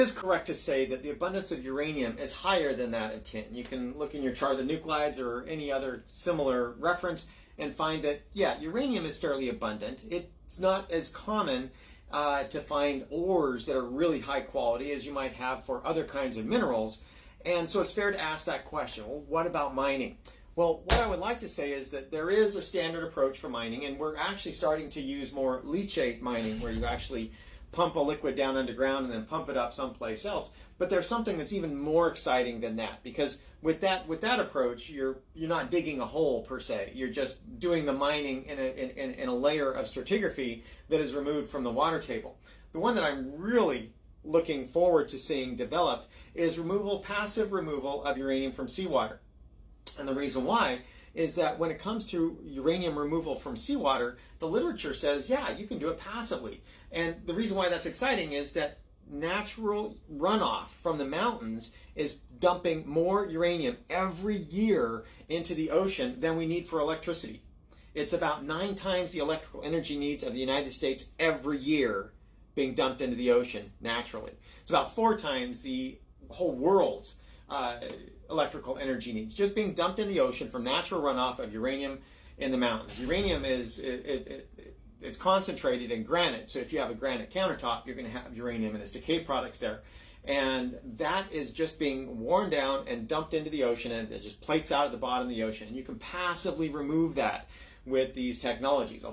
It is correct to say that the abundance of uranium is higher than that of tin. You can look in your chart of the nuclides or any other similar reference and find that, yeah, uranium is fairly abundant. It's not as common to find ores that are really high quality as you might have for other kinds of minerals. And so it's fair to ask that question, well, what about mining? Well, what I would like to say is that there is a standard approach for mining, and we're actually starting to use more leachate mining, where you actually pump a liquid down underground and then pump it up someplace else. But there's something that's even more exciting than that, because with that approach, you're not digging a hole per se. You're just doing the mining in a layer of stratigraphy that is removed from the water table. The one that I'm really looking forward to seeing developed is passive removal of uranium from seawater. And the reason why is that when it comes to uranium removal from seawater, the literature says, yeah, you can do it passively. And the reason why that's exciting is that natural runoff from the mountains is dumping more uranium every year into the ocean than we need for electricity. It's about 9 times the electrical energy needs of the United States every year being dumped into the ocean naturally. It's about 4 times the whole world's electrical energy needs, just being dumped in the ocean from natural runoff of uranium in the mountains. Uranium it's concentrated in granite, so if you have a granite countertop, you're going to have uranium and its decay products there. And that is just being worn down and dumped into the ocean, and it just plates out at the bottom of the ocean. And you can passively remove that with these technologies.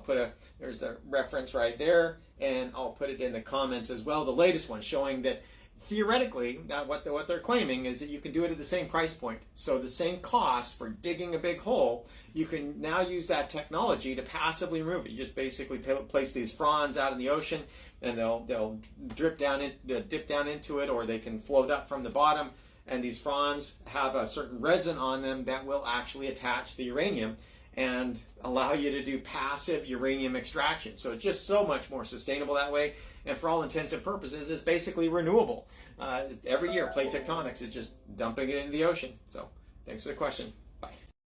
There's the reference right there, and I'll put it in the comments as well. The latest one showing that theoretically, what they're claiming is that you can do it at the same price point. So the same cost for digging a big hole, you can now use that technology to passively remove it. You just basically place these fronds out in the ocean, and they'll dip down into it, or they can float up from the bottom. And these fronds have a certain resin on them that will actually attach the uranium and allow you to do passive uranium extraction. So it's just so much more sustainable that way. And for all intents and purposes, it's basically renewable. Every year, plate tectonics is just dumping it into the ocean. So thanks for the question.